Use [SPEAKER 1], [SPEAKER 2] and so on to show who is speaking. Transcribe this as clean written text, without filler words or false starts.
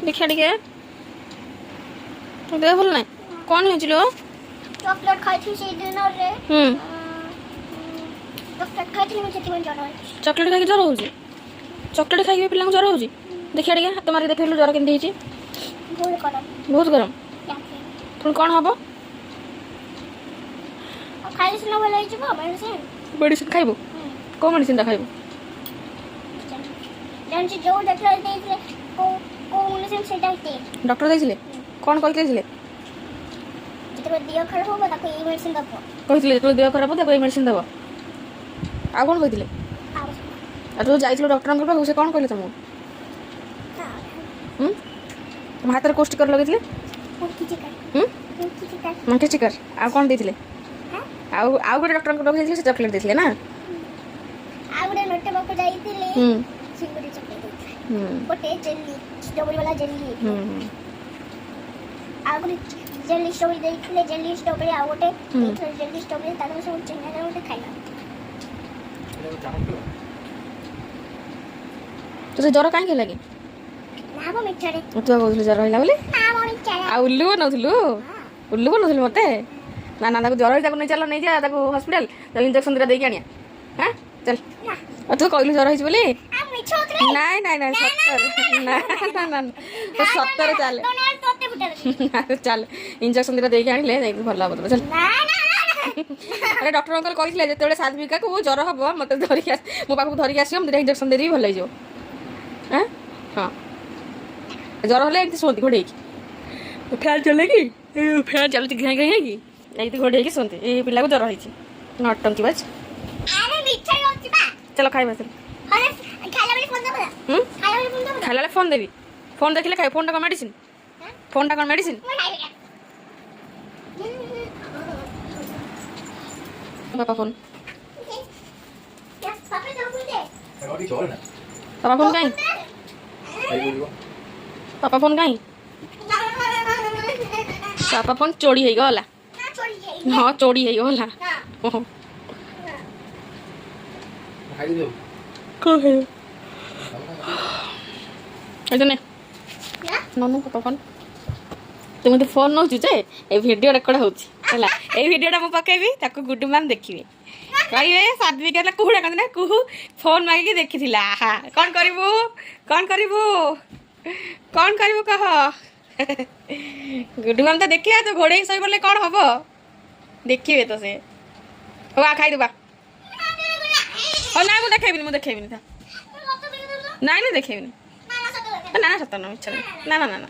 [SPEAKER 1] देखिए टिके देह भल ना कौन हो
[SPEAKER 2] चॉकलेट खाई थी से दिन रे चॉकलेट खाई थी मुझे तीन जरा
[SPEAKER 1] चॉकलेट खाई ज्वर हो चॉकलेट खाई पिला ज्वर हो देखिए टिके हाथ मारी देखिए ज्वर केमती होची बहुत गरम पुणी कौन हम
[SPEAKER 2] खाई सुना भल होई जबो
[SPEAKER 1] मेडिसिन खाइबो को मेडिसिन खाइबो
[SPEAKER 2] जान से जो डॉक्टर देइले को मेडिसिन सेटा दे
[SPEAKER 1] डॉक्टर देइले कौन कहले
[SPEAKER 2] जब देह खराब हो ताको ई मेडिसिन दबो
[SPEAKER 1] कहले तो देह खराब हो ताको ई मेडिसिन दबो आ कौन कहले आ तो जाइलो डॉक्टर अंकल पाखु से कौन कहले तुमको तुम हाथ में कोष्टिकर लगे मंकी चिकर आ कौन देइले आउ गोटे डॉक्टर अंकल पाखु से चॉकलेट देइले ना
[SPEAKER 2] आ गोटे नोटे पाखु जाइतिले सिंगुरी चॉकलेट गोटे जेली स्ट्रॉबेरी वाला जेली आ गोटे जेली स्ट्रॉबेरी देइले जेली स्ट्रॉबेरी आ गोटे जेली स्ट्रॉबेरी ताको सब चिन्ना गोटे खाइला
[SPEAKER 1] तो ज्वर कहीं लगे
[SPEAKER 2] ना वो मिठा रे
[SPEAKER 1] तू कहू ज्वर है बोली
[SPEAKER 2] ना वो मिठा
[SPEAKER 1] आ उल्लू बनौलु मते ना ना ज्वर नहीं चल नहीं जा हॉस्पिटल इंजेक्शन दिटा देके आनिया हाँ चल तू कहलु ज्वर है बोली
[SPEAKER 2] आ मिठा होतले
[SPEAKER 1] नहीं नहीं नहीं सत्तर ना ना ना तो सत्तर चल
[SPEAKER 2] तोते फुटल
[SPEAKER 1] चल इंजेक्शन दिटा देके आनिले जाई भल हम चल
[SPEAKER 2] ना ना
[SPEAKER 1] अरे डॉक्टर अंकल कहले जेते साधविका को ज्वर हम मत धरिक मो पाक धरिक आस मुझे इंजेक्शन देरी भल हो हाँ हाँ ज्वर हेल्ले एमती शोती घोड़े फैन चले कि फैन चलती घाई घाई कि एमती घोड़े शोती ये पिला को ज्वर है नटंकी बाज
[SPEAKER 2] अरे मिठा होती बा
[SPEAKER 1] चलो खाइबा चल
[SPEAKER 2] अरे खाइला बेले फोन दबा खाइला बेले फोन दबा
[SPEAKER 1] खाइला फोन देवी फोन देखले खाइ फोन टा मेडिसिन फोन टा मेडिसिन पापा फोन पापा फोन कहीं पापा फोन कहीं पापा फोन चोरी है गला हाँ चोरी है गला ननु पापा फोन तुम तो फोन नौ जे ए वीडियो रेकर्ड होची हैला ए वीडियोटा मु पकेबी ताको गुड्डू मैम देखिबे कहबे साध्विका कुहुडा कहना कुहू फोन मागिकी देखिथिला हा कौन करिबू कह गुड्डू मैम तो देखिया तो घोड़े सही बोले कौन हबो देखिबे तो से हो आ खाइ देबा ओ ना मु देखेबिनी था ना देखेबिनी ना सत्य ना इच्छा ना ना ना